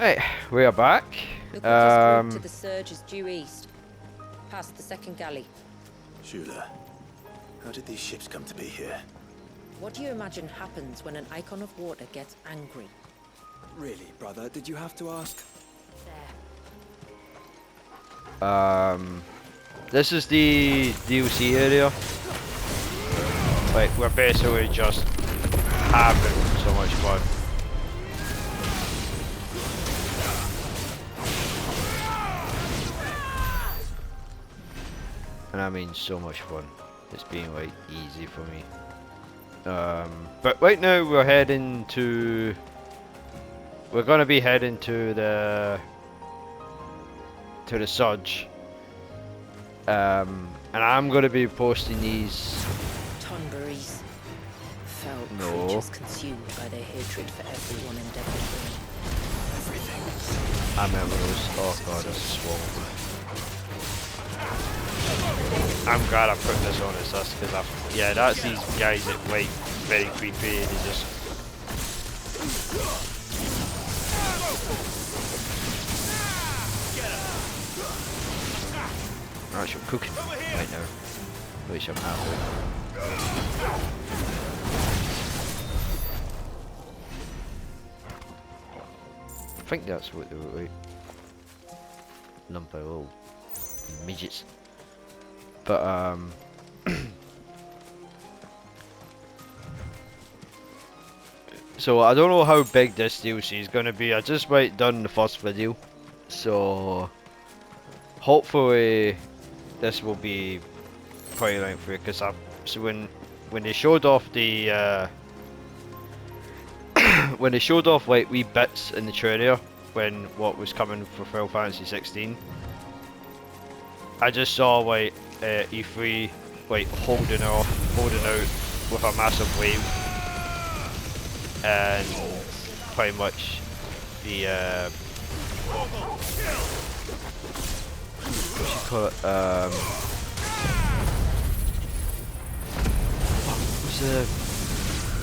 Right, we are back. The quickest route to the surge is due east, past the second galley. Shula, how did these ships come to be here? What do you imagine happens when an icon of water gets angry? Really, brother? Did you have to ask? There. This is the DLC area. Like, we're basically just having so much fun. And I mean so much fun. It's been like easy for me. But right now we're heading to... We're gonna be heading to the Surge. And I'm gonna be posting these. Tonberries. Foul No. creatures consumed by their hatred for everyone endeavored. Everything. I remember those. Oh god, this is swollen. I'm glad I put this on as this because yeah, that's these guys that like very creepy. They just actually cooking right now, which I'm happy with. I think that's what they were like. Number little midgets. But so I don't know how big this DLC is gonna be. I just about done the first video, so hopefully this will be quite lengthy. Because so when they showed off the when they showed off like wee bits in the trailer when what was coming for Final Fantasy 16, I just saw like E3 like holding out with a massive wave, and pretty much the what you call it, what was the,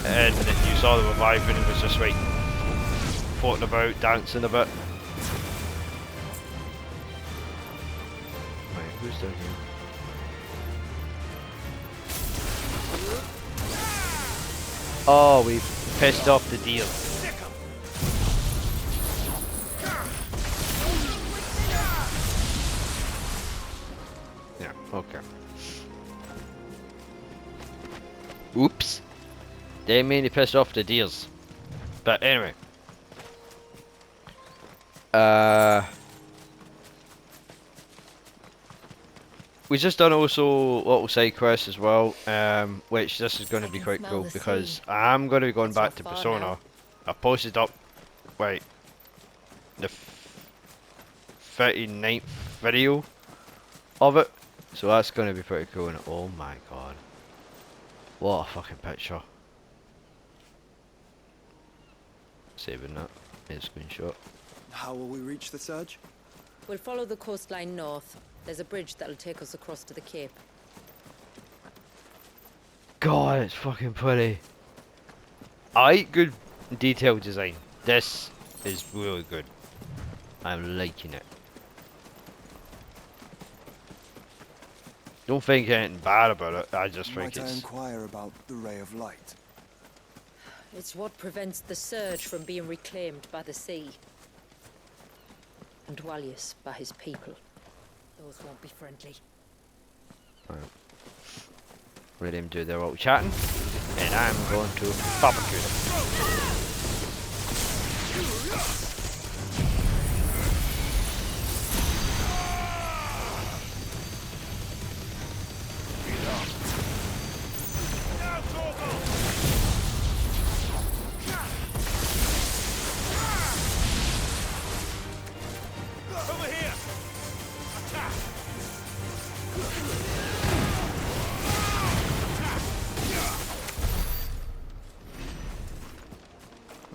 and you saw the revive and it was just like floating about, dancing a bit. Right, who's down here? Oh, we pissed off the deal. Yeah, okay. Oops. They mainly pissed off the deals. But anyway. We just done also little side quests as well, which this is going to be quite cool because I'm going to be going back to Persona. I posted up, wait, the 39th video of it, so that's going to be pretty cool. And oh my god, what a fucking picture! Saving that in a screenshot. How will we reach the surge? We'll follow the coastline north. There's a bridge that'll take us across to the cape. God, it's fucking pretty. I like good detail design. This is really good. I'm liking it. Don't think anything bad about it. I just think Might I it's... inquire about the ray of light? It's what prevents the surge from being reclaimed by the sea. And Dwalius by his people. Those won't be friendly. Right. Let him do their old chatting, and I'm going to barbecue them.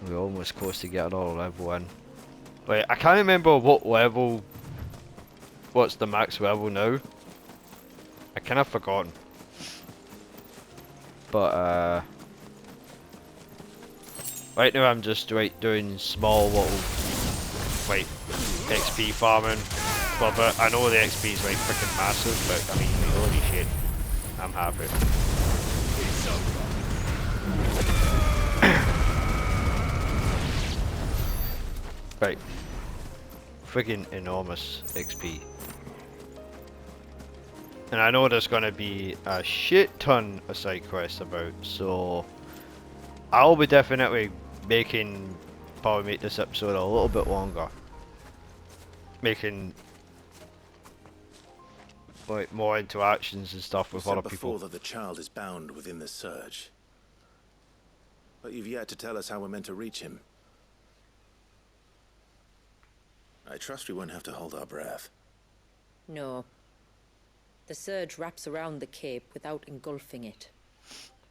We're almost close to getting all level 1. Wait, I can't remember what level... What's the max level now? I kind of forgotten. But, right now I'm just doing small little like XP farming. But I know the XP is like freaking massive, but I mean, holy shit, I'm happy. Right, freaking enormous XP. And I know there's gonna be a shit ton of side quests about, so I'll be definitely probably make this episode a little bit longer. Making like more interactions and stuff with other people. Before that the child is bound within the surge. But you've yet to tell us how we're meant to reach him. I trust we won't have to hold our breath. No. The surge wraps around the cape without engulfing it.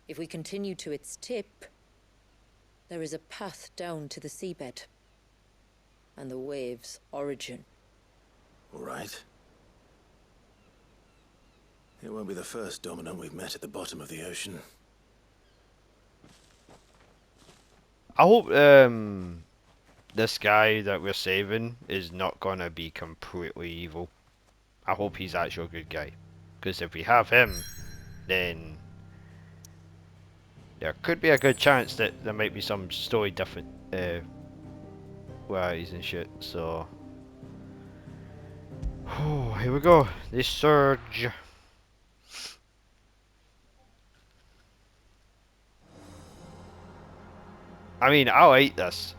If we continue to its tip, there is a path down to the seabed. And the wave's origin. All right. It won't be the first dominant we've met at the bottom of the ocean. I hope this guy that we're saving is not gonna be completely evil. I hope he's actually a good guy. Because if we have him, then there could be a good chance that there might be some story different varieties and shit, so oh, here we go. The surge. I mean, I like this.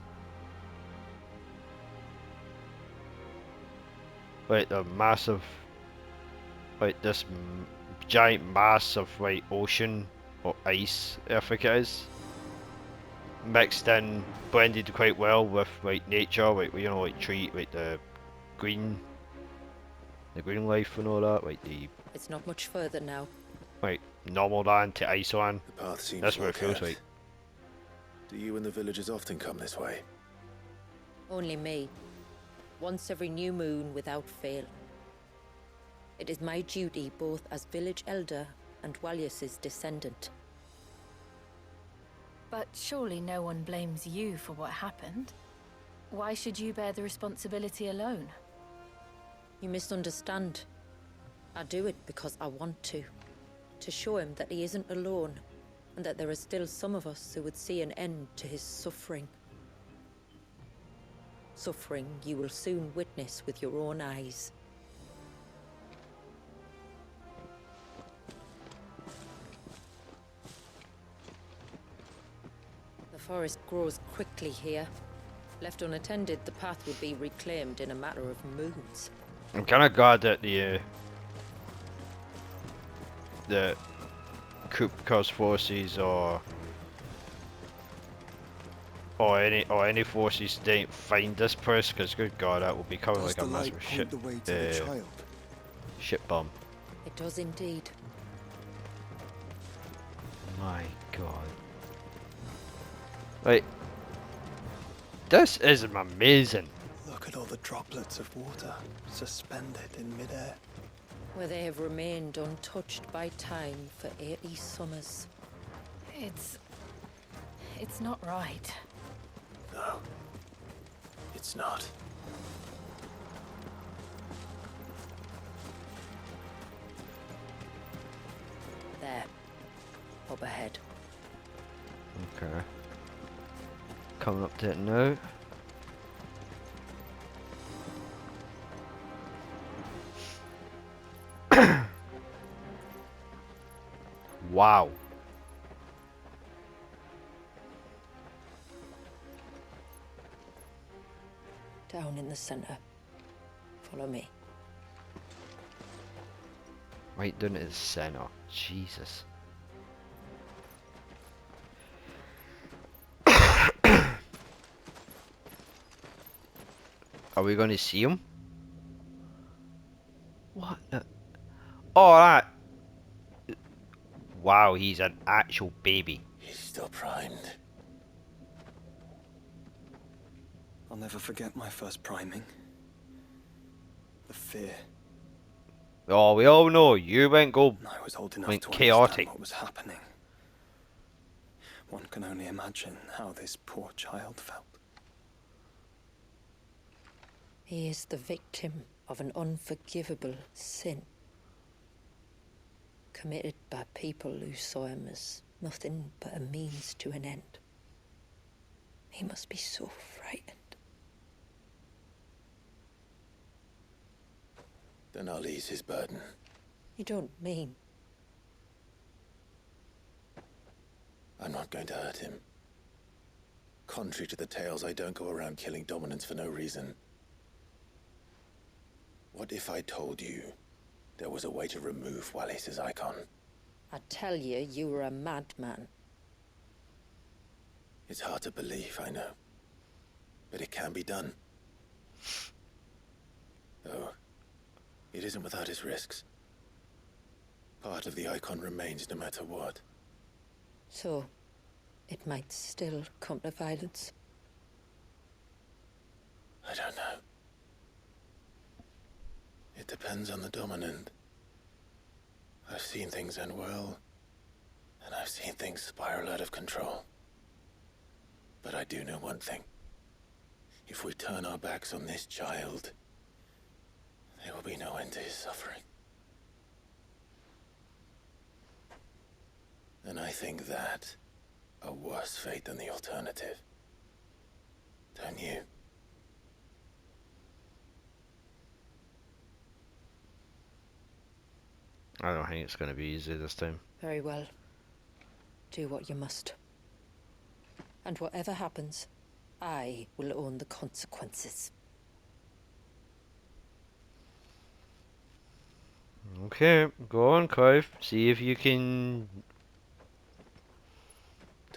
Like the massive, like this giant mass of like ocean or ice, I think it is, mixed in, blended quite well with like nature, like you know, like like the green life and all that, like the. It's not much further now. Like normal land to ice land. The path seems That's what it feels well-kept. like. Do you and the villagers often come this way? Only me. Once every new moon without fail. It is my duty both as village elder and Walius's descendant. But surely no one blames you for what happened. Why should you bear the responsibility alone? You misunderstand. I do it because I want to. To show him that he isn't alone, and that there are still some of us who would see an end to his suffering. Suffering you will soon witness with your own eyes. The forest grows quickly here. Left unattended, the path would be reclaimed in a matter of moons. I'm kind of glad that the Kupka's forces or any forces didn't find this place, because good god, that will become Does like a the light massive point the way to the child? shit bomb. It does indeed. My god. Wait. This is amazing. Look at all the droplets of water suspended in midair. Where they have remained untouched by time for 80 summers. It's not right. No. It's not. There. Up ahead. Okay. Coming up to it now. Wow. Down in the center. Follow me. Right down to the center. Jesus. Are we gonna see him? What the? Oh, that. Wow, he's an actual baby. He's still primed. I'll never forget my first priming. The fear. Oh, we all know you went I was old enough went to chaotic. understand what was happening. One can only imagine how this poor child felt. He is the victim of an unforgivable sin, committed by people who saw him as nothing but a means to an end. He must be so frightened. Then I'll ease his burden. You don't mean? I'm not going to hurt him. Contrary to the tales, I don't go around killing dominants for no reason. What if I told you there was a way to remove Wallis's icon? I tell you, you were a madman. It's hard to believe, I know. But it can be done. Though, it isn't without its risks. Part of the icon remains no matter what. So, it might still come to violence. I don't know. It depends on the dominant. I've seen things end well, and I've seen things spiral out of control. But I do know one thing. If we turn our backs on this child, there will be no end to his suffering. And I think that a worse fate than the alternative. Don't you? I don't think it's going to be easy this time. Very well. Do what you must. And whatever happens, I will own the consequences. Okay, go on, Clive. See if you can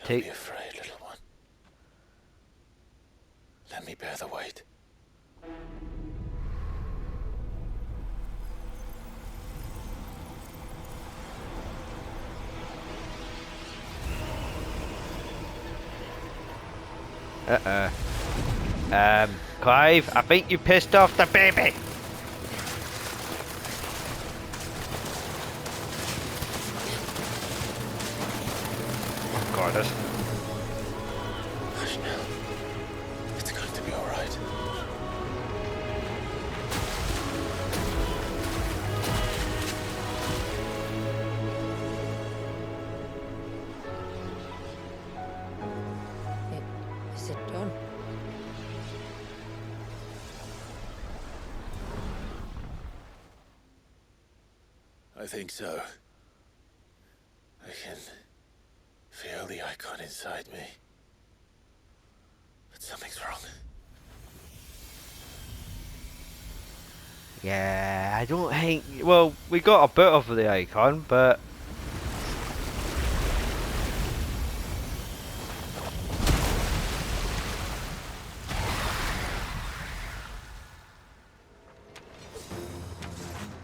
Don't be afraid, little one. Let me bear the weight. Clive, I think you pissed off the baby. Oh God, that's... Hush now. It's going to be all right. Is it done? I think so. I can feel the icon inside me. But something's wrong. Yeah, I don't think... Well, we got a bit of the icon, but...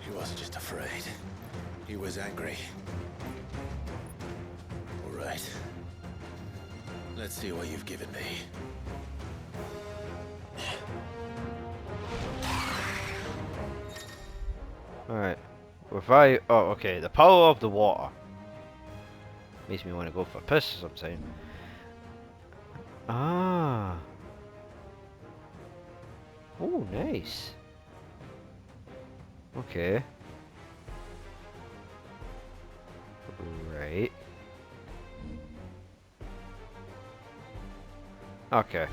He wasn't just afraid. He was angry. All right. Let's see what you've given me. Alright. If I... Oh, okay. The power of the water. Makes me want to go for a piss or something. Ah. Oh, nice. Okay. Right. Okay.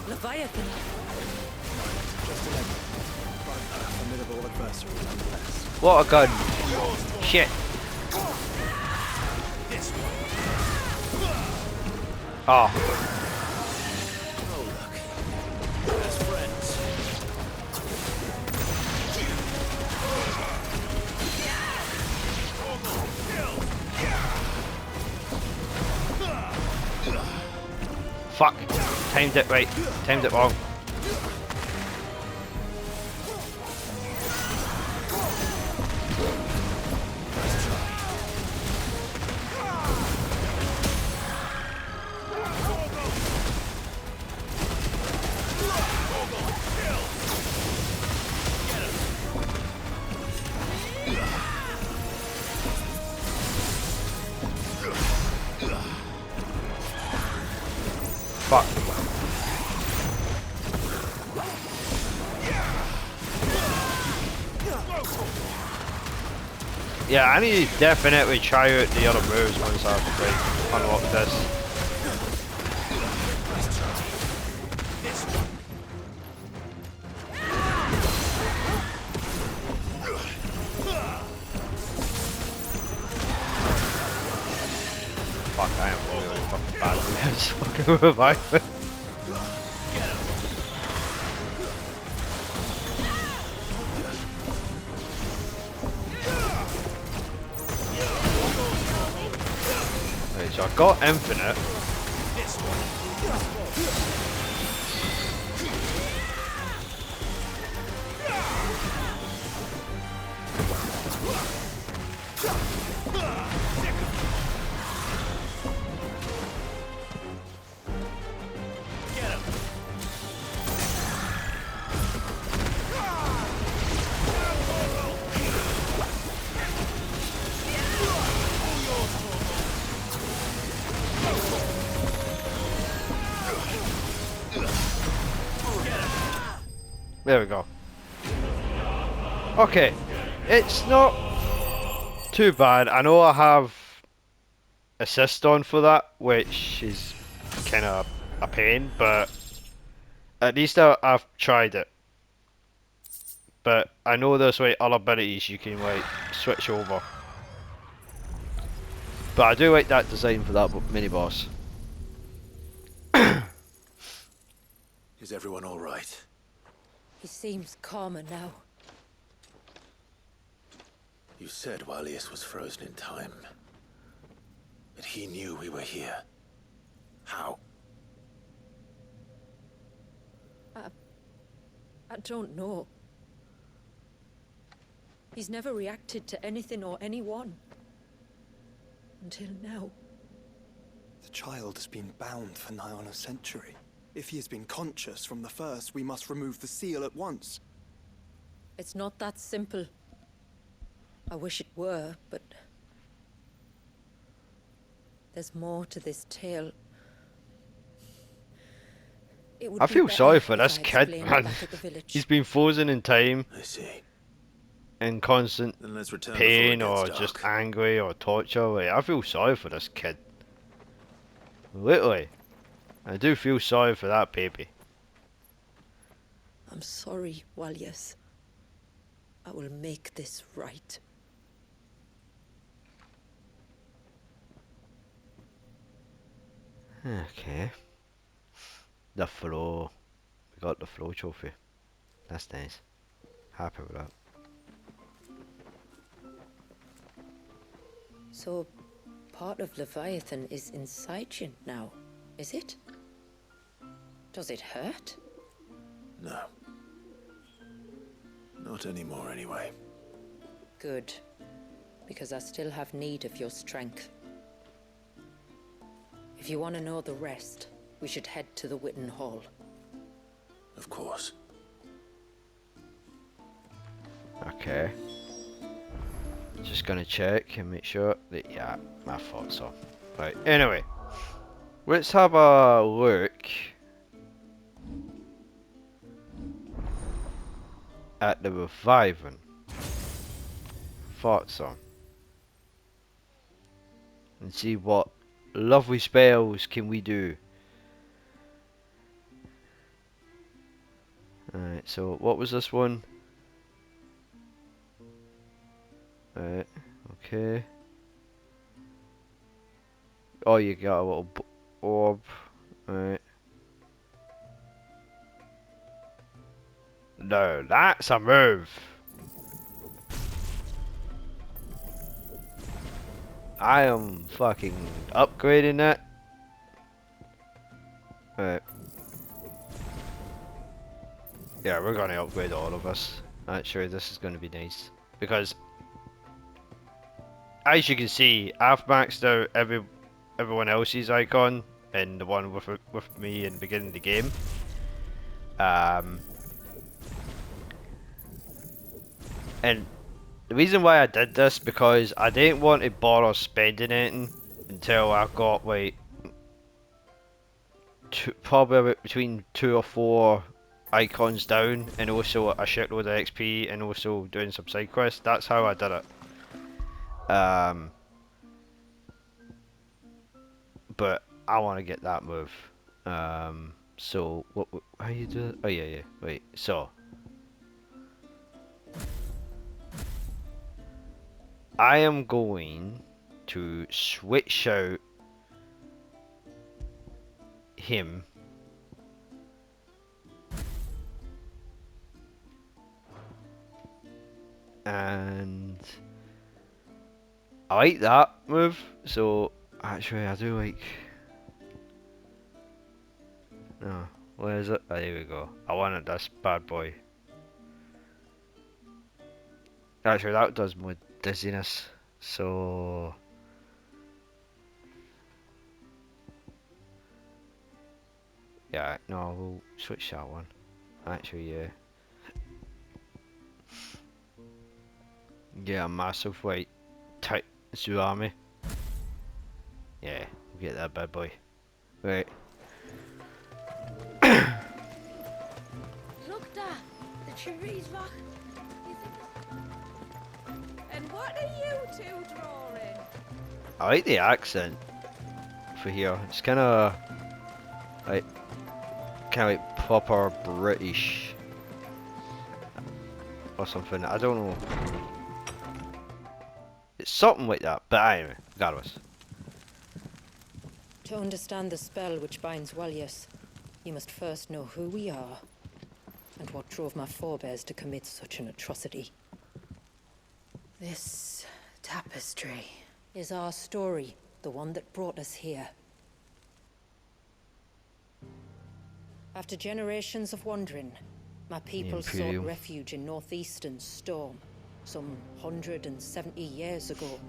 Leviathan! Just a leg. But a formidable adversary nonetheless. What a gun. Shit. Oh. Oh, look. As friends. Fuck. Timed it right. Timed it wrong. Fuck. Yeah, I need to definitely try out the other moves once I've like unlocked this. Fuck, I am really fucking bad at this fucking revival. Right, so I've got infinite. There we go. Okay, it's not too bad. I know I have assist on for that, which is kind of a pain, but at least I've tried it. But I know there's like other abilities you can like switch over. But I do like that design for that mini boss. Is everyone all right? He seems calmer now. You said Walius was frozen in time. But he knew we were here. How? I don't know. He's never reacted to anything or anyone. Until now. The child has been bound for nigh on a century. If he has been conscious from the first, we must remove the seal at once. It's not that simple. I wish it were, but... there's more to this tale. I feel sorry for if this I kid, explained man. back at the village. He's been frozen in time, I see. in constant Then let's return pain before it or gets just dark. angry or torture. Like, I feel sorry for this kid. Literally. I do feel sorry for that baby. I'm sorry, Walius. I will make this right. Okay. The flow. We got the flow trophy. That's nice. Happy with that. So, part of Leviathan is inside you now, is it? Does it hurt? No. Not anymore, anyway. Good. Because I still have need of your strength. If you want to know the rest, we should head to the Witten Hall. Of course. Okay. Just gonna check and make sure that, yeah, I thought so. Right, anyway. Let's have a look at the reviving. Thoughts on. And see what lovely spells can we do. Alright, so what was this one? Alright, okay. Oh, you got a little orb. Alright. No, that's a move. I am fucking upgrading that. Alright. Yeah, we're gonna upgrade all of us. Actually, this is gonna be nice. Because, as you can see, I've maxed out everyone else's icon and the one with me in the beginning of the game. And the reason why I did this because I didn't want to bother spending anything until I got like probably about between 2 or 4 icons down, and also a shitload of XP, and also doing some side quests. That's how I did it. But I want to get that move. So how you do it? Oh yeah. Wait. So I am going to switch out him. And I like that move, so actually I do like... No, where is it? Oh, there we go. I wanted this bad boy. Actually, that does more dizziness, so... Yeah, no, we'll switch that one. Actually, yeah. Yeah, a massive white tight Tsunami. Yeah, we'll get that bad boy. Right. Look there, the trees back. And what are you two drawing? I like the accent for here. It's kind of like proper British or something. I don't know. It's something like that. But anyway, regardless. To understand the spell which binds Walyas, you must first know who we are, and what drove my forebears to commit such an atrocity. This tapestry. Is our story the one that brought us here? After generations of wandering, my people sought Imperial. refuge in northeastern Storm, some 170 years ago.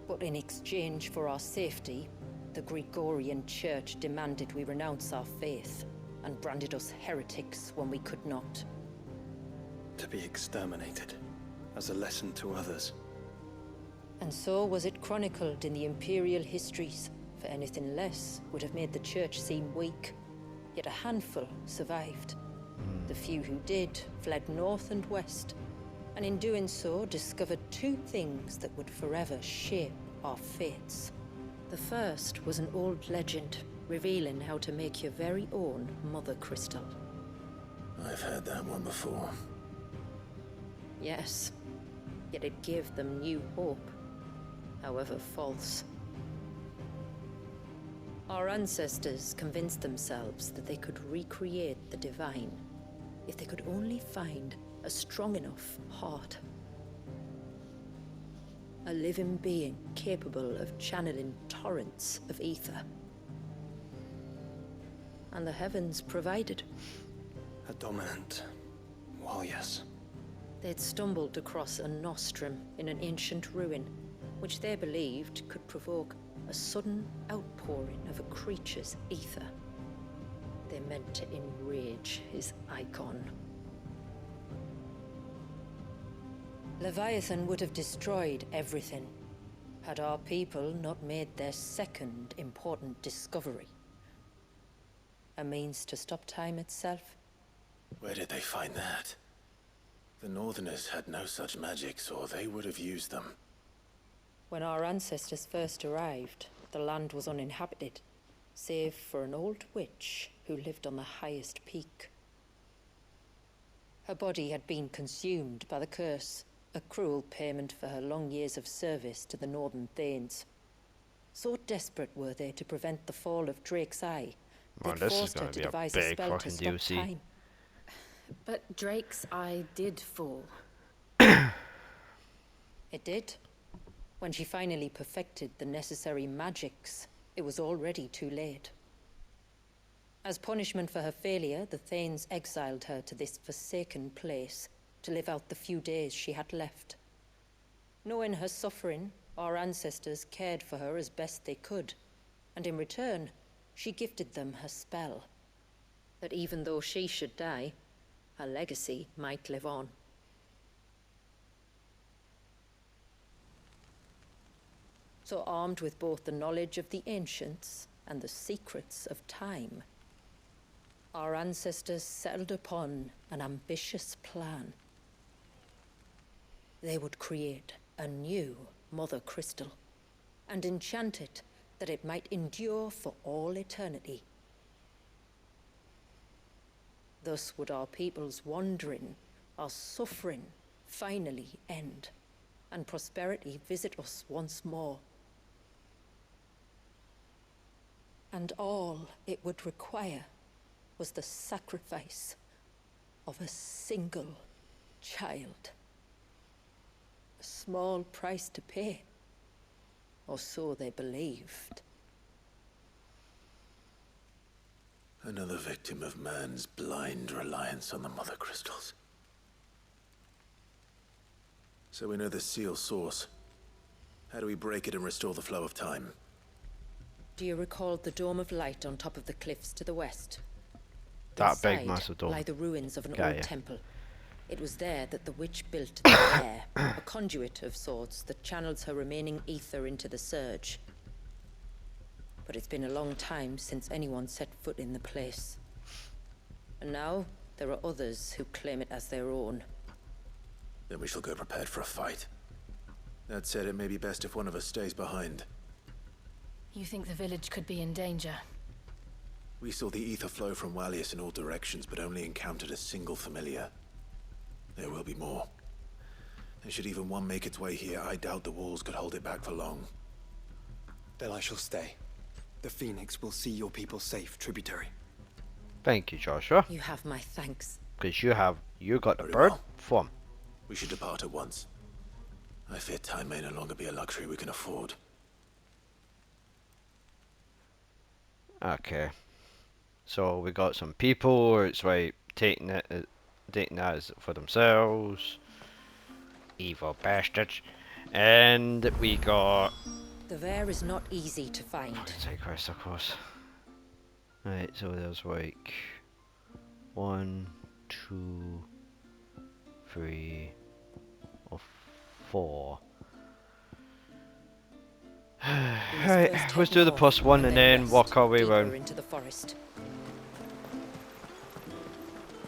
But in exchange for our safety, the Gregorian Church demanded we renounce our faith, and branded us heretics when we could not. To be exterminated, as a lesson to others. And so was it chronicled in the Imperial histories, for anything less would have made the Church seem weak. Yet a handful survived. The few who did fled north and west, and in doing so discovered two things that would forever shape our fates. The first was an old legend, revealing how to make your very own Mother Crystal. I've heard that one before. Yes, yet it gave them new hope, however false. Our ancestors convinced themselves that they could recreate the divine if they could only find a strong enough heart. A living being capable of channeling torrents of ether. And the heavens provided. A dominant. Well, yes. They'd stumbled across a nostrum in an ancient ruin, which they believed could provoke a sudden outpouring of a creature's ether. They meant to enrage his icon. Leviathan would have destroyed everything, had our people not made their second important discovery. A means to stop time itself. Where did they find that? The Northerners had no such magics, or they would have used them. When our ancestors first arrived, the land was uninhabited, save for an old witch who lived on the highest peak. Her body had been consumed by the curse, a cruel payment for her long years of service to the Northern Thanes. So desperate were they to prevent the fall of Drake's Eye, Man, they'd this is forced her gonna to be a devise a big spell to fucking stop DLC. time. But Drake's eye did fall. It did. When she finally perfected the necessary magics, it was already too late. As punishment for her failure, the Thanes exiled her to this forsaken place to live out the few days she had left. Knowing her suffering, our ancestors cared for her as best they could, and in return, she gifted them her spell. That even though she should die, her legacy might live on. So armed with both the knowledge of the ancients and the secrets of time, our ancestors settled upon an ambitious plan. They would create a new Mother Crystal and enchant it that it might endure for all eternity. Thus would our people's wandering, our suffering, finally end, and prosperity visit us once more. And all it would require was the sacrifice of a single child. A small price to pay, or so they believed. Another victim of man's blind reliance on the Mother Crystals. So we know the seal source. How do we break it and restore the flow of time? Do you recall the dome of light on top of the cliffs to the west? That big Inside massive dome. lie the ruins of an Got old ya. temple. It was there that the witch built the air, a conduit of sorts that channels her remaining ether into the surge. But it's been a long time since anyone set foot in the place. And now there are others who claim it as their own. Then we shall go prepared for a fight. That said, it may be best if one of us stays behind. You think the village could be in danger? We saw the ether flow from Wallius in all directions, but only encountered a single familiar. There will be more. And should even one make its way here, I doubt the walls could hold it back for long. Then I shall stay. The Phoenix will see your people safe, tributary. Thank you, Joshua. You have my thanks. Because you got the Very bird well. form. We should depart at once. I fear time may no longer be a luxury we can afford. Okay. So we got some people, it's like taking that as for themselves. Evil bastards. And we got The Vare is not easy to find. Antichrist, of course. Right, so there's like 1, 2, 3, or 4. Right, let's do the +1 and then walk our way around. into the forest.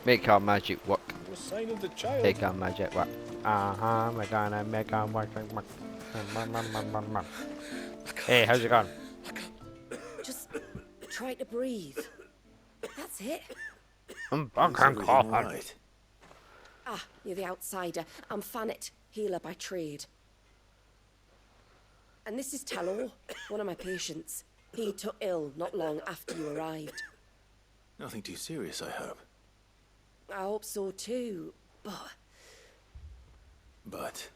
Make our magic work. No sign of the child. Make our magic work. We're gonna make our work. Hey, how's it going? Just try to breathe. That's it. I'm Is everything all right? Ah, you're the outsider. I'm Fanit, healer by trade. And this is Talor, one of my patients. He took ill not long after you arrived. Nothing too serious, I hope. I hope so too, but But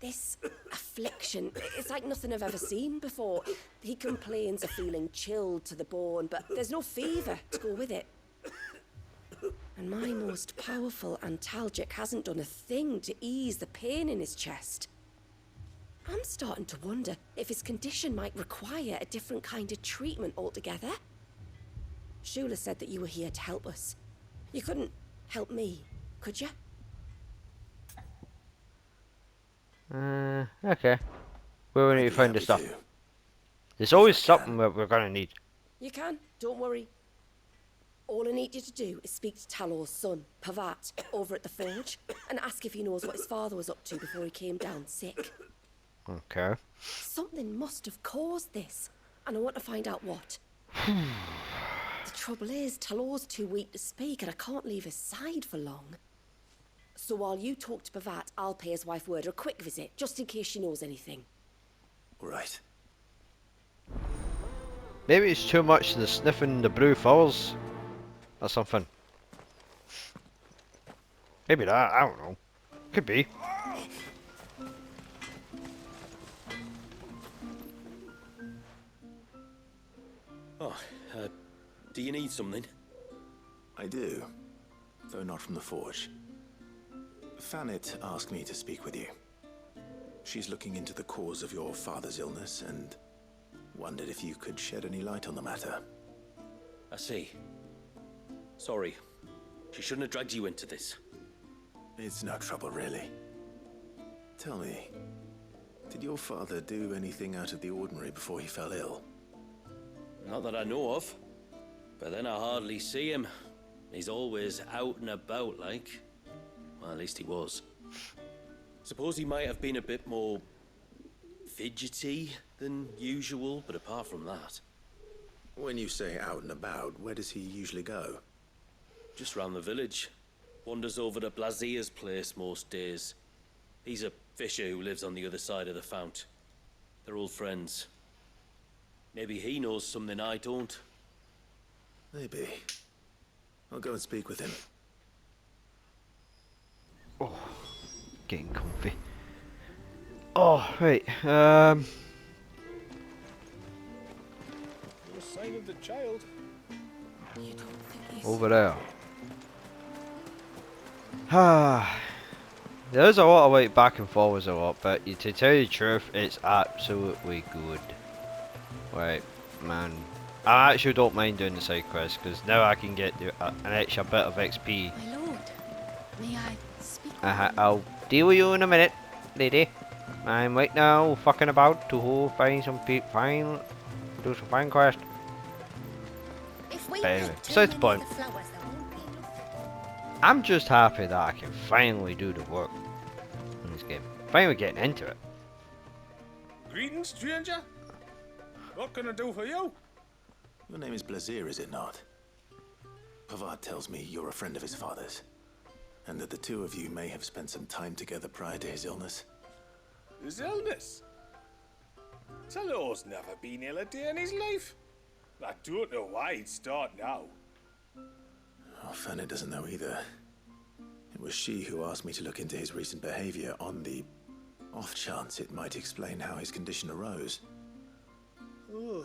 this affliction, it's like nothing I've ever seen before. He complains of feeling chilled to the bone, but there's no fever to go with it. And my most powerful antalgic hasn't done a thing to ease the pain in his chest. I'm starting to wonder if his condition might require a different kind of treatment altogether. Shula said that you were here to help us. You couldn't help me, could you? Okay. Where will you find the stuff? There's always something that we're gonna need. You can, don't worry. All I need you to do is speak to Talor's son, Pavat, over at the forge, and ask if he knows what his father was up to before he came down sick. Okay. Something must have caused this, and I want to find out what. The trouble is, Talor's too weak to speak, and I can't leave his side for long. So while you talk to Pavat, I'll pay his wife word a quick visit, just in case she knows anything. right. Maybe it's too much the sniffing the blue flowers or something. Maybe that, I don't know. Could be. Oh, do you need something? I do, though not from the forge. Fanit asked me to speak with you. She's looking into the cause of your father's illness and wondered if you could shed any light on the matter. I see. Sorry. She shouldn't have dragged you into this. It's no trouble, really. Tell me, did your father do anything out of the ordinary before he fell ill? Not that I know of. But then I hardly see him. He's always out and about, like. Well, at least he was. Suppose he might have been a bit more fidgety than usual, but apart from that... When you say out and about, where does he usually go? Just round the village. Wanders over to Blazier's place most days. He's a fisher who lives on the other side of the fount. They're old friends. Maybe he knows something I don't. Maybe. I'll go and speak with him. Oh, getting comfy. Oh, right. No sign of the child. You don't think he's... Over there. Ah. There's a lot of like back and forwards a lot, but to tell you the truth, it's absolutely good. Right, man. I actually don't mind doing the side quest because now I can get an extra bit of XP. My lord, may I speak? I'll deal with you in a minute, lady. I'm right now fucking about to find some do some fine quest. If we But anyway, pick too besides the many point. of the flowers, there won't be enough. I'm just happy that I can finally do the work in this game. Finally getting into it. Greetings, stranger. What can I do for you? Your name is Blazier, is it not? Pavard tells me you're a friend of his father's, and that the two of you may have spent some time together prior to his illness. His illness? Talor's never been ill a day in his life. I don't know why he'd start now. Oh, Fanny doesn't know either. It was she who asked me to look into his recent behavior on the off chance it might explain how his condition arose. Oh,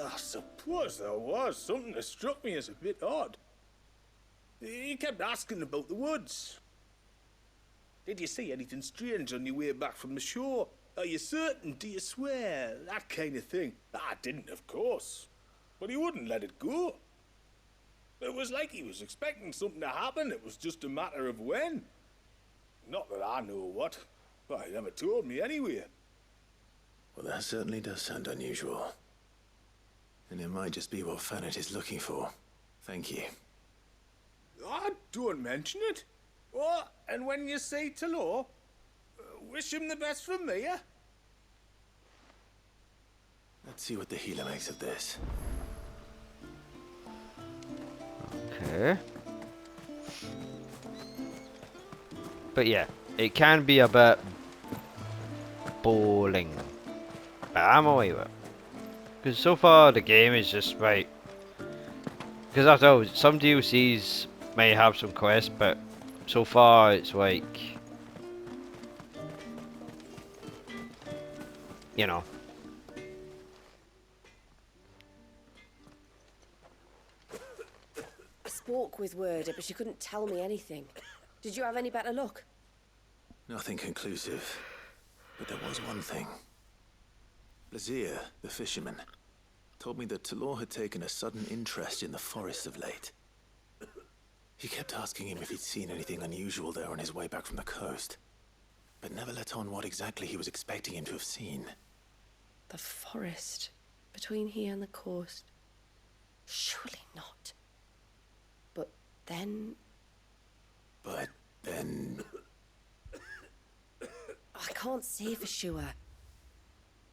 I suppose there was something that struck me as a bit odd. He kept asking about the woods. Did you see anything strange on your way back from the shore? Are you certain? Do you swear? That kind of thing. I didn't, of course. But he wouldn't let it go. It was like he was expecting something to happen. It was just a matter of when. Not that I know what. But he never told me anyway. Well, that certainly does sound unusual. And it might just be what Fanet is looking for. Thank you. Ah, don't mention it. Oh, and when you say Talor, wish him the best from me, eh? Let's see what the healer makes of this. Okay. But yeah, it can be a bit bowling. But I'm away with it. Because so far the game is just right. Because I know some DLCs may have some quests, but so far it's like, you know. I spoke with Werder, but she couldn't tell me anything. Did you have any better luck? Nothing conclusive. But there was one thing. Blazier, the fisherman, told me that Talor had taken a sudden interest in the forest of late. He kept asking him if he'd seen anything unusual there on his way back from the coast, but never let on what exactly he was expecting him to have seen. The forest between here and the coast. Surely not. But then... I can't say for sure.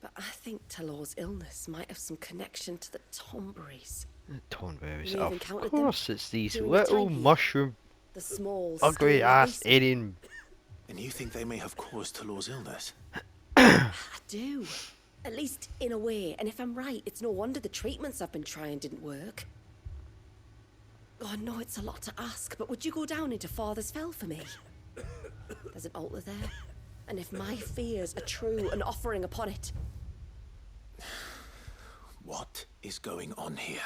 But I think Talor's illness might have some connection to the Tomberries. Tonberries, You've of encountered them course it's these during the little time here? mushroom, The small, ugly scaly ass beast. alien. And you think they may have caused Talor's illness? I do. At least in a way. And if I'm right, it's no wonder the treatments I've been trying didn't work. Oh, I know it's a lot to ask, but would you go down into Father's Fell for me? There's an altar there. And if my fears are true, an offering upon it. What is going on here?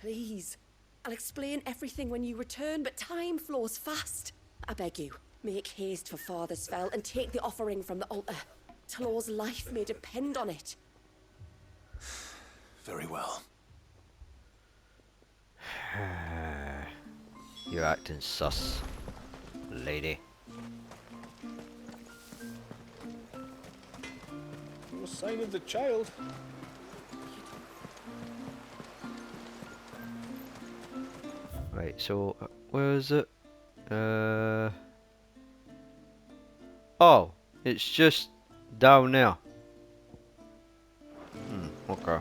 Please. I'll explain everything when you return, but time flows fast. I beg you, make haste for Father's Fell and take the offering from the altar. Talor's life may depend on it. Very well. You're acting sus, lady. No sign of the child. Right, so where is it? Oh, it's just down there. Okay.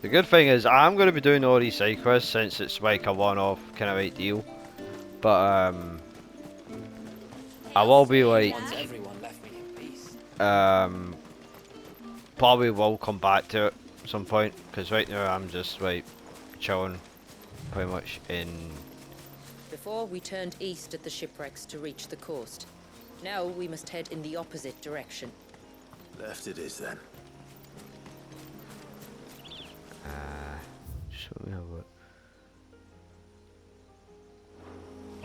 The good thing is I'm going to be doing all these side quests since it's like a one-off kind of deal. But I will be like Once everyone left me in peace. probably will come back to it at some point because right now I'm just like chilling pretty much in. Before we turned east at the shipwrecks to reach the coast. Now we must head in the opposite direction. Left it is then. So we have it.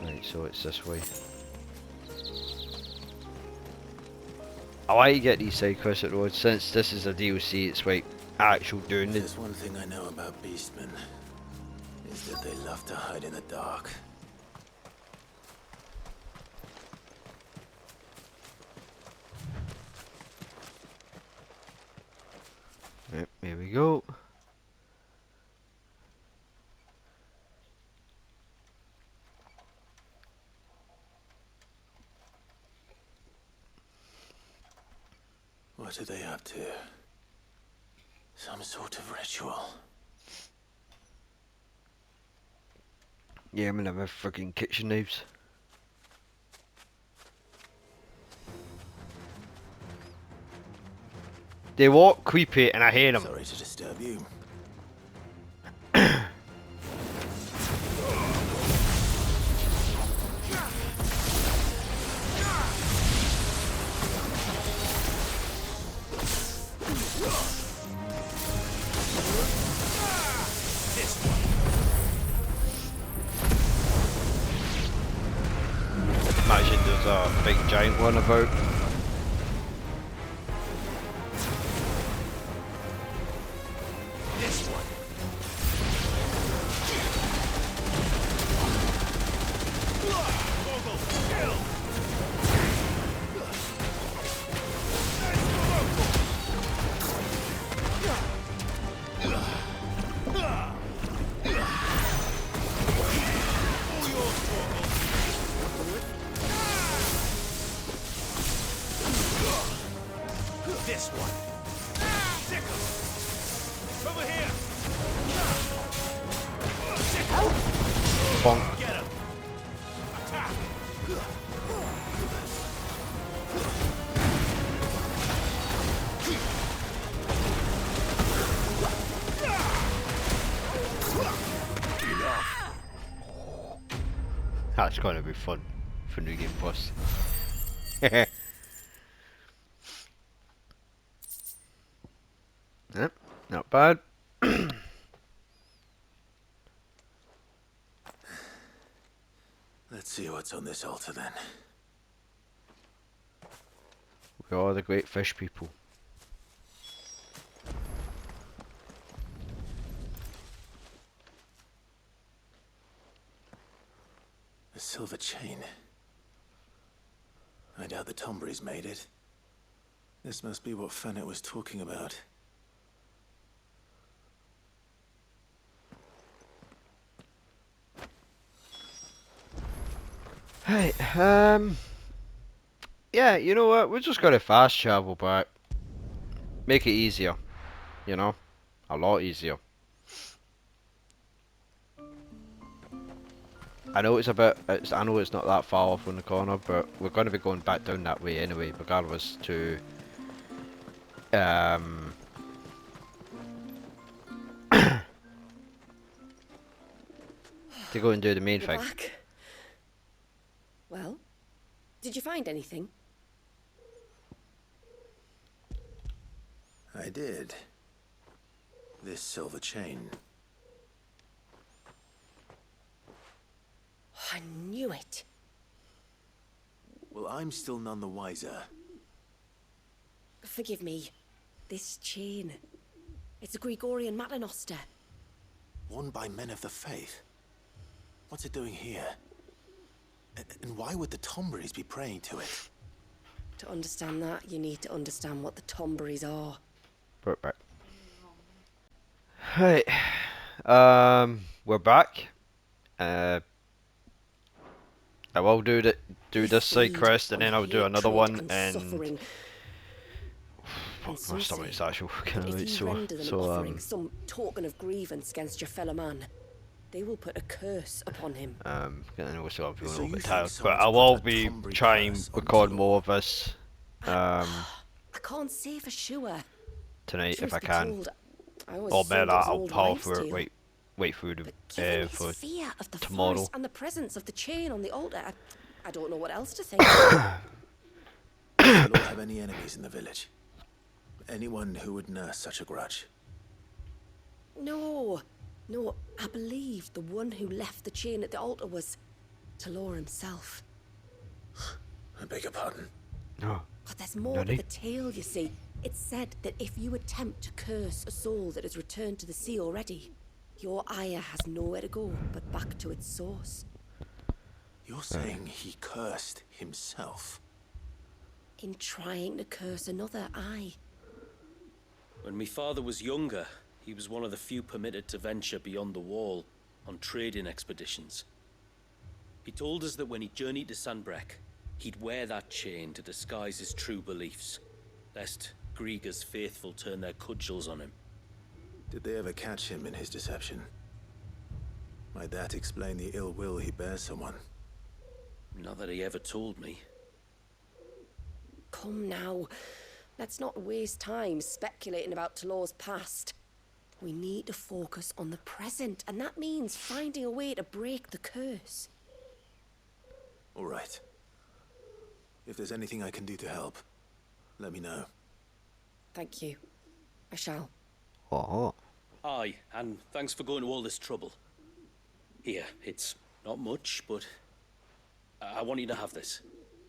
Right, so it's this way. I like to get these side quests at roads since this is a DLC. It's like actual doing it. There's one thing I know about beastmen, is that they love to hide in the dark. Yep, here we go. What are they up to? Some sort of ritual. Yeah, I'm gonna have freaking kitchen knives. They walk creepy and I hate them. Sorry to disturb you. Imagine there's a big giant one about. This one. This one. Stick 'em. Over here. Bonk. Get him. Attack. That's gonna be fun for New Game Plus. Yep, not bad. Let's see what's on this altar then. We are the great fish people. A silver chain. I doubt the Tomberries made it. This must be what Fennec was talking about. Right, yeah, you know what? We're just gonna fast travel back. Make it easier, you know? A lot easier. I know I know it's not that far off on the corner, but we're gonna be going back down that way anyway, regardless to to go and do the main You're thing. back. Well, did you find anything? I did. This silver chain. I knew it. Well, I'm still none the wiser. Forgive me. This chain. It's a Gregorian Maternoster. Worn by men of the faith. What's it doing here? And why would the Tomberries be praying to it? To understand that, you need to understand what the Tomberries are. Right. Right. We're back. I will do this side feed quest, and on then I'll do another hatred one, and and suffering. fuck, And my some stomach's say actually fucking that if out. you render them an offering, some token of grievance against your fellow man, they will put a curse upon him. getting also I'm feeling a So little you bit think tired, but someone's I put will a be Tombury trying curse on record Talor? more of this I can't say for sure. tonight if Truth I be can. told, I always Or assumed better, it was an I'll old power wives' for tale. wait through But given his for fear of the tomorrow. forest and the presence of the chain on the altar, I don't know what else to think. Does the Lord have any enemies in the village? Anyone who would nurse such a grudge? No, I believe the one who left the chain at the altar was Talor himself. I beg your pardon. No. But there's more to the tale, you see. It's said that if you attempt to curse a soul that has returned to the sea already, your ire has nowhere to go but back to its source. You're saying he cursed himself? In trying to curse another, aye. When my father was younger, he was one of the few permitted to venture beyond the wall on trading expeditions. He told us that when he journeyed to Sanbreque, he'd wear that chain to disguise his true beliefs, lest Grieger's faithful turn their cudgels on him. Did they ever catch him in his deception? Might that explain the ill will he bears someone? Not that he ever told me. Come now, let's not waste time speculating about Talor's past. We need to focus on the present, and that means finding a way to break the curse. All right. If there's anything I can do to help, let me know. Thank you. I shall. Oh. Aye, and thanks for going to all this trouble. Here, it's not much, but I want you to have this.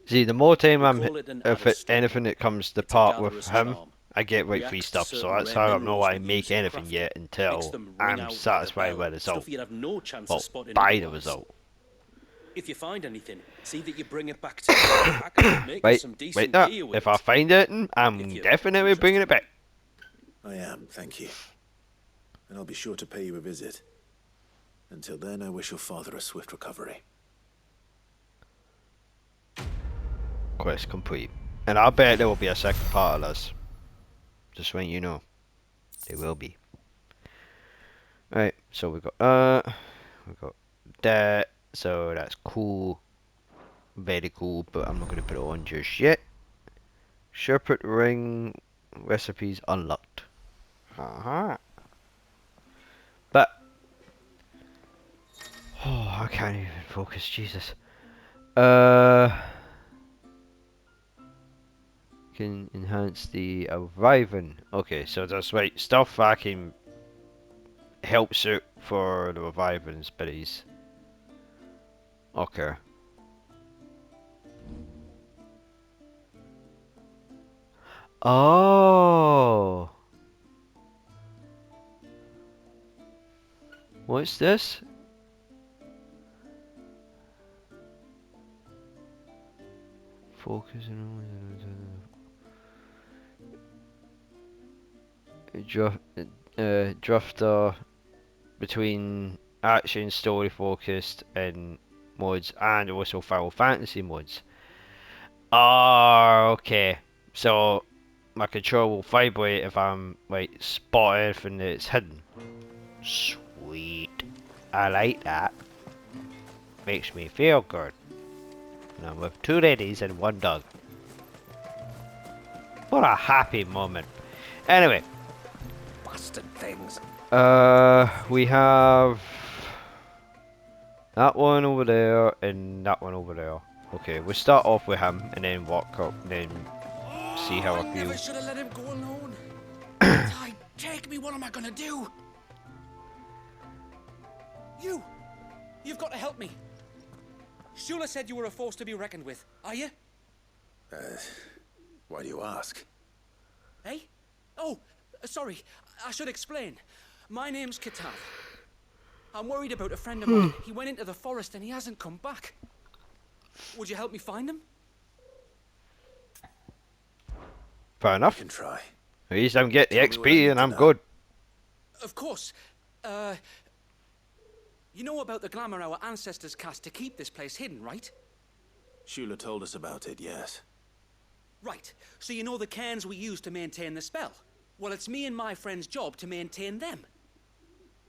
See, the more time if anything that comes to part with him, I get right free stuff. So that's how I'm not why I make anything yet until I'm satisfied with the result. Well, by the result. If you find anything, see that you bring it back to me. I can make you some decent gear with if I find it, I'm definitely bringing it back. I am, thank you. And I'll be sure to pay you a visit. Until then, I wish your father a swift recovery. Quest complete. And I bet there will be a second part of this. Just letting you know. There will be. Right, so we got that, so that's cool. Very cool, but I'm not gonna put it on just yet. Shepherd ring recipes unlocked. But I can't even focus, Jesus. Can enhance the reviving. Okay, so that's right. Stuff I can help suit for the reviving abilities. Okay. Oh. What's this? Focus on drifter between action, story focused and modes, and also Final Fantasy modes. Okay. So my control will vibrate if I'm like spot anything that's hidden. Sweet. I like that. Makes me feel good. And I'm with 2 ladies and 1 dog. What a happy moment. Anyway. Bastard things. We have that one over there and that one over there. Okay, we'll start off with him and then walk up and then see how I feel. Never should have let him go alone. Ty, take me. What am I gonna do? You've got to help me. Shula said you were a force to be reckoned with. Are you? Why do you ask? Hey? Oh, sorry. I should explain. My name's Kitav. I'm worried about a friend of mine. He went into the forest and he hasn't come back. Would you help me find him? Fair I enough. can try. At least I'm getting the Tell me what I XP need and to I'm know. good. Of course. You know about the glamour our ancestors cast to keep this place hidden, right? Shula told us about it, yes. Right. So you know the cairns we use to maintain the spell? Well, it's me and my friend's job to maintain them.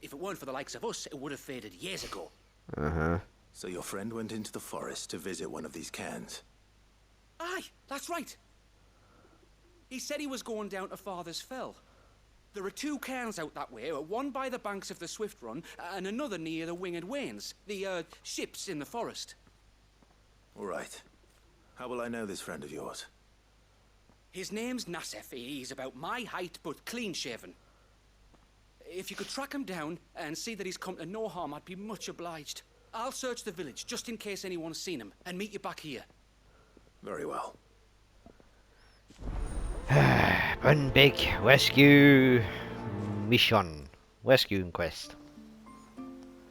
If it weren't for the likes of us, it would have faded years ago. Uh-huh. So your friend went into the forest to visit one of these cairns. Aye, that's right. He said he was going down to Father's Fell. There are 2 cairns out that way, one by the banks of the Swift Run, and another near the Winged Wains, the, ships in the forest. All right. How will I know this friend of yours? His name's Nassef. He's about my height, but clean-shaven. If you could track him down and see that he's come to no harm, I'd be much obliged. I'll search the village, just in case anyone's seen him, and meet you back here. Very well. One big rescue mission. Rescue quest.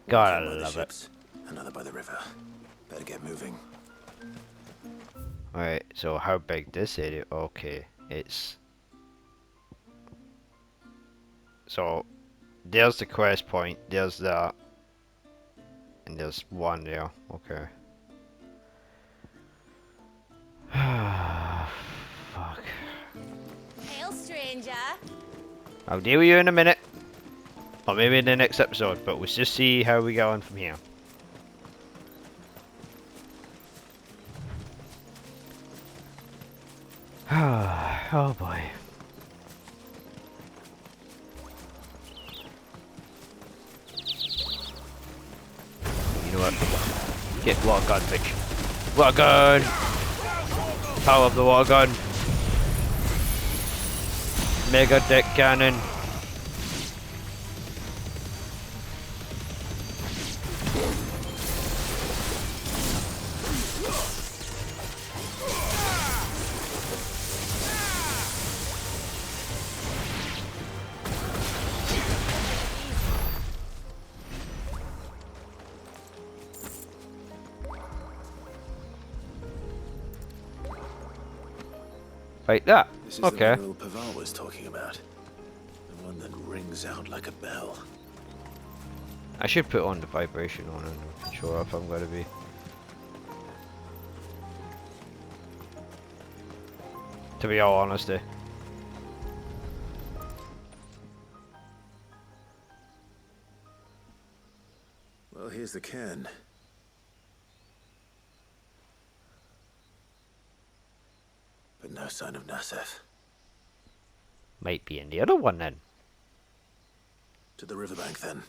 Gotta One by the love it. ships, another by the river. Better get moving. Alright, so how big this area? Okay, it's... So, there's the quest point, there's that. And there's one there, okay. Fuck. Hail, stranger. I'll deal with you in a minute. Or maybe in the next episode, but we'll just see how we go on from here. Oh boy. You know what? Get water gun, bitch. Water gun! Power of the water gun. Mega deck cannon. Like that. This is Okay. the mineral Pavar was talking about. The one that rings out like a bell. I should put on the vibration on and show if I'm going to be. To be all honesty. Well, here's the cairn. But no sign of Nassef. Might be in the other one then. To the riverbank then.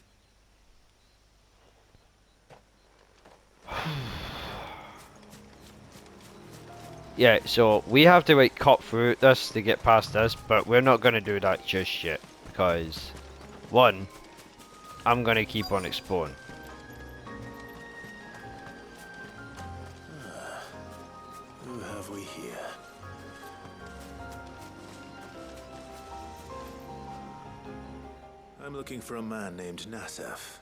Yeah, so we have to like cut through this to get past this, but we're not going to do that just yet. Because, one, I'm going to keep on exploring. Who have we here? I'm looking for a man named Nassef.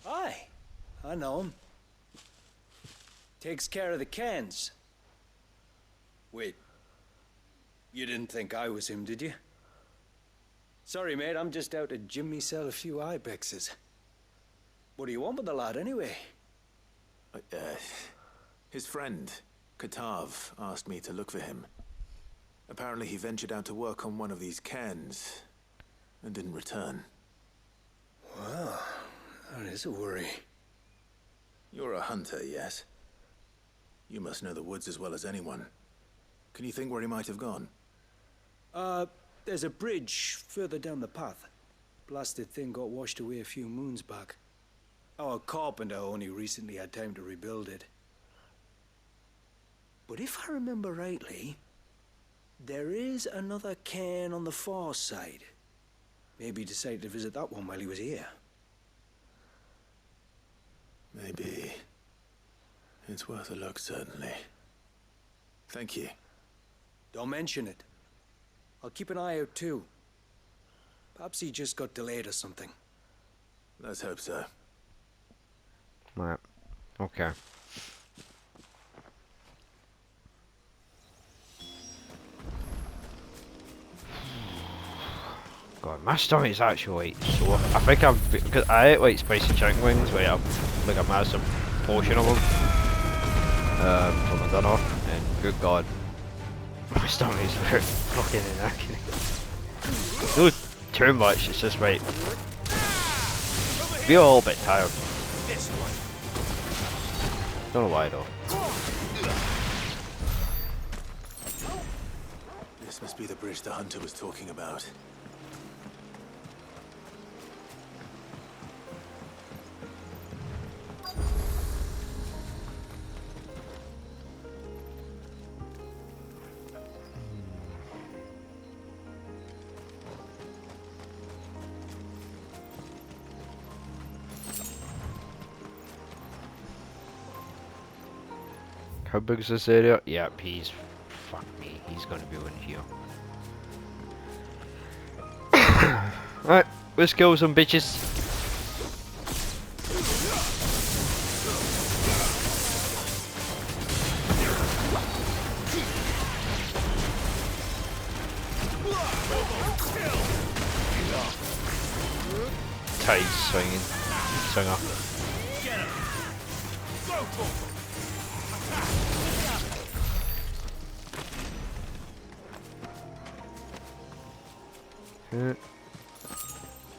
Aye, I know him. Takes care of the cans. Wait, you didn't think I was him, did you? Sorry, mate, I'm just out to gym myself a few ibexes. What do you want with the lad, anyway? His friend, Katav, asked me to look for him. Apparently he ventured out to work on one of these cairns and didn't return. Well, that is a worry. You're a hunter, yes? You must know the woods as well as anyone. Can you think where he might have gone? There's a bridge further down the path. Blasted thing got washed away a few moons back. Our carpenter only recently had time to rebuild it. But if I remember rightly, there is another cairn on the far side. Maybe he decided to visit that one while he was here. Maybe. It's worth a look, certainly. Thank you. Don't mention it. I'll keep an eye out too. Perhaps he just got delayed or something. Let's hope so. Right. Okay. God, my stomach's actually sore. I think because I ate like spicy chicken wings, right? I'm like a massive portion of them for my dinner, and good God, my stomach's fucking knacking. Not too much. It's just right. Feel a little bit tired. Don't know why though. This must be the bridge the hunter was talking about. How big is this area? Yep, fuck me, he's gonna be in here. Alright, let's kill some bitches. Tides swinging. Swinger.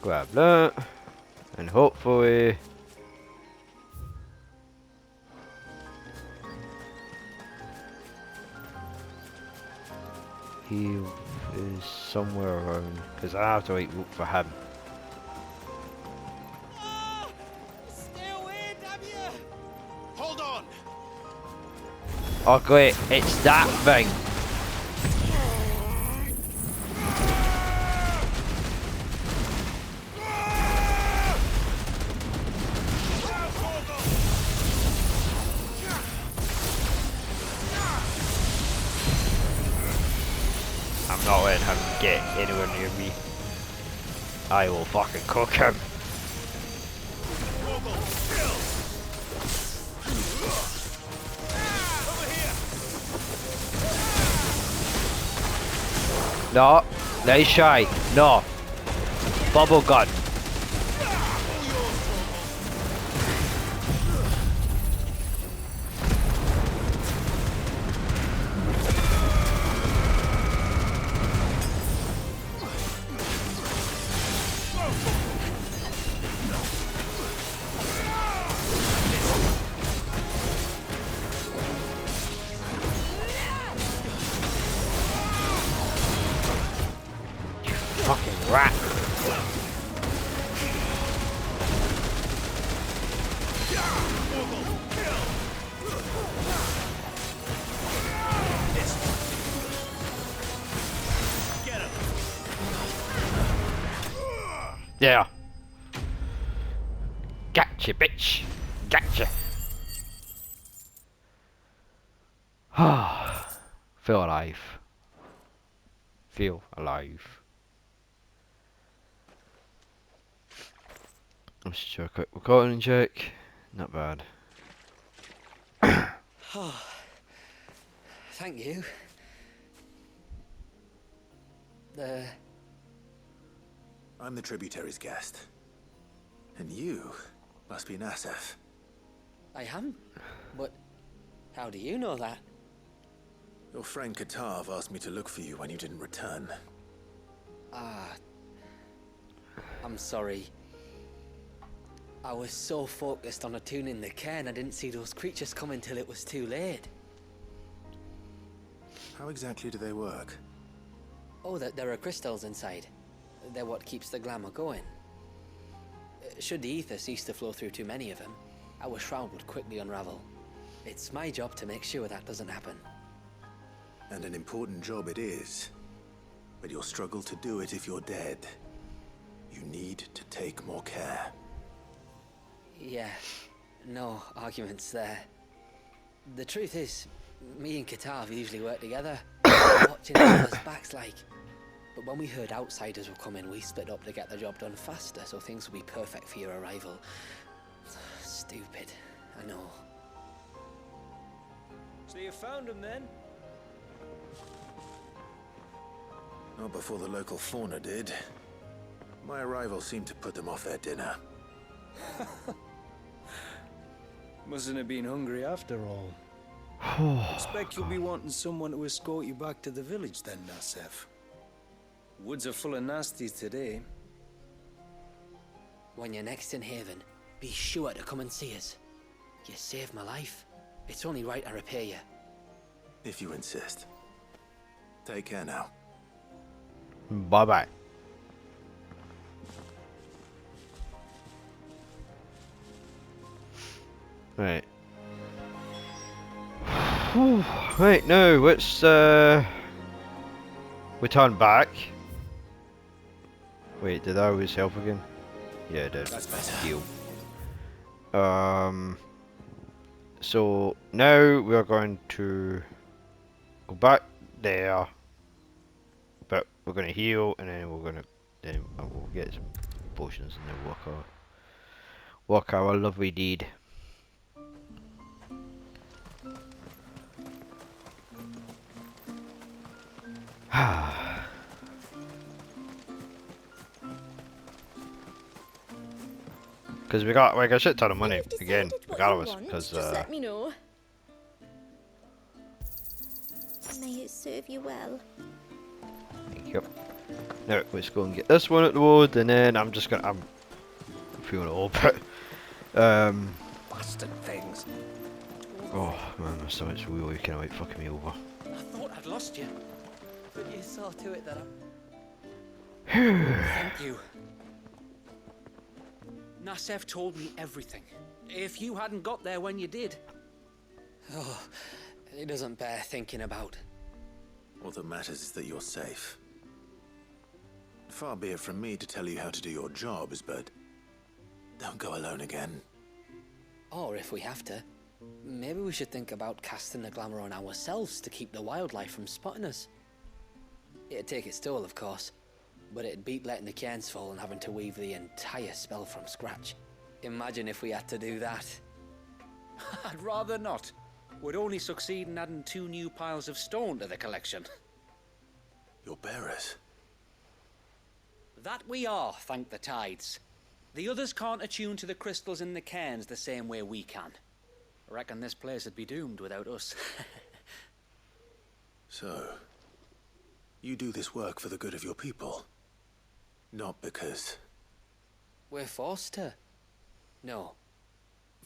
Grab that, and hopefully he is somewhere around, because I have to like look for him. Stay away, damn you! Hold on! Oh great, it's that thing! I'm not letting him get anywhere near me. I will fucking cook him. No, nice shy. No. Bubble gun. Fucking rat. Yeah. Gotcha, bitch. Gotcha. Feel alive. Feel alive. Let's do a quick recording check. Not bad. Oh, thank you. I'm the tributary's guest. And you must be Nassef. I am? But how do you know that? Your friend Katav asked me to look for you when you didn't return. I'm sorry. I was so focused on attuning the cairn, I didn't see those creatures come until it was too late. How exactly do they work? Oh, there are crystals inside. They're what keeps the glamour going. Should the ether cease to flow through too many of them, our shroud would quickly unravel. It's my job to make sure that doesn't happen. And an important job it is. But you'll struggle to do it if you're dead. You need to take more care. Yeah, no arguments there. The truth is, me and Katav usually work together, watching each other's backs like. But when we heard outsiders were coming, we split up to get the job done faster, so things will be perfect for your arrival. Stupid, I know. So you found him then? Not before the local fauna did. My arrival seemed to put them off their dinner. Mustn't have been hungry after all. Expect you'll be wanting someone to escort you back to the village then, Nasef. Woods are full of nasties today. When you're next in Haven, be sure to come and see us. You saved my life. It's only right I repay you. If you insist. Take care now. Bye bye. Right. Right, now let's return back. Wait, did I always help again? Yeah, I did. That's better. Heal. So now we're going to go back there, but we're going to heal, and then we're going to we'll get some potions and then work our lovely deed. Because we got like a shit ton of money again, regardless. Because just let me know. May it serve you well. Yep. Now let's go and get this one at the road, and then I'm feeling all bit. Bastard things. Oh man, my stomach's really kind of like fucking me over. I thought I'd lost you. But you saw to it that I... Thank you. Nasef told me everything. If you hadn't got there when you did... Oh, it doesn't bear thinking about. All that matters is that you're safe. Far be it from me to tell you how to do your jobs, but don't go alone again. Or if we have to, maybe we should think about casting the glamour on ourselves to keep the wildlife from spotting us. It'd take its toll, of course, but it'd beat letting the cairns fall and having to weave the entire spell from scratch. Imagine if we had to do that. I'd rather not. Would only succeed in adding 2 new piles of stone to the collection. Your bearers? That we are, thank the tides. The others can't attune to the crystals in the cairns the same way we can. I reckon this place would be doomed without us. So, you do this work for the good of your people? Not because... We're forced to. No.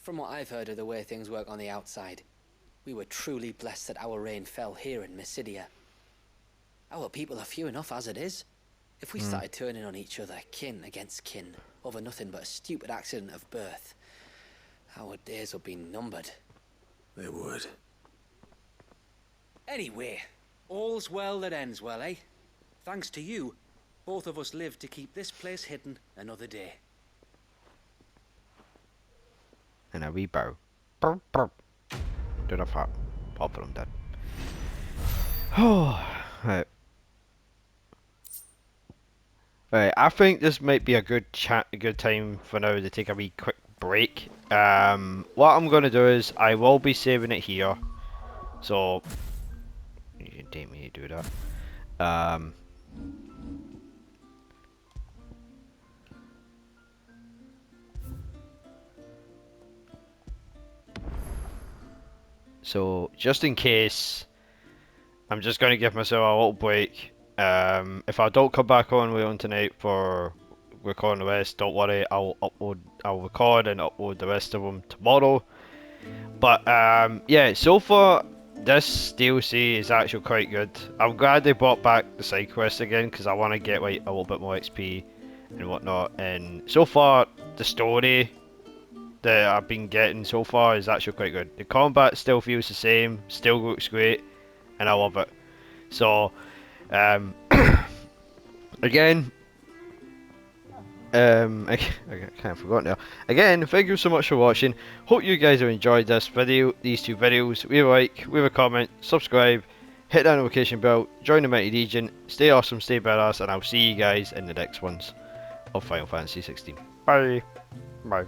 From what I've heard of the way things work on the outside, we were truly blessed that our rain fell here in Mysidia. Our people are few enough as it is. If we started turning on each other, kin against kin, over nothing but a stupid accident of birth, our days would be numbered. They would. Anyway, all's well that ends well, eh? Thanks to you, both of us lived to keep this place hidden another day. And a wee bow. Burp, burp. Do the pop. Pop it, I'm dead. Oh, right. Right, I think this might be a good time for now to take a wee quick break. What I'm gonna do is I will be saving it here. So you can take me to do that. So just in case, I'm just gonna give myself a little break. If I don't come back on later on tonight for recording the rest, don't worry, I'll record and upload the rest of them tomorrow. But yeah, so far this DLC is actually quite good. I'm glad they brought back the side quests again because I want to get like a little bit more XP and whatnot. And so far the story that I've been getting so far is actually quite good. The combat still feels the same, still looks great, and I love it. So again, I kind of forgot now. Again, thank you so much for watching. Hope you guys have enjoyed this video, these 2 videos. Leave a like, leave a comment, subscribe, hit that notification bell, join the Mighty Legion, stay awesome, stay badass, and I'll see you guys in the next ones of Final Fantasy XVI. Bye. Bye.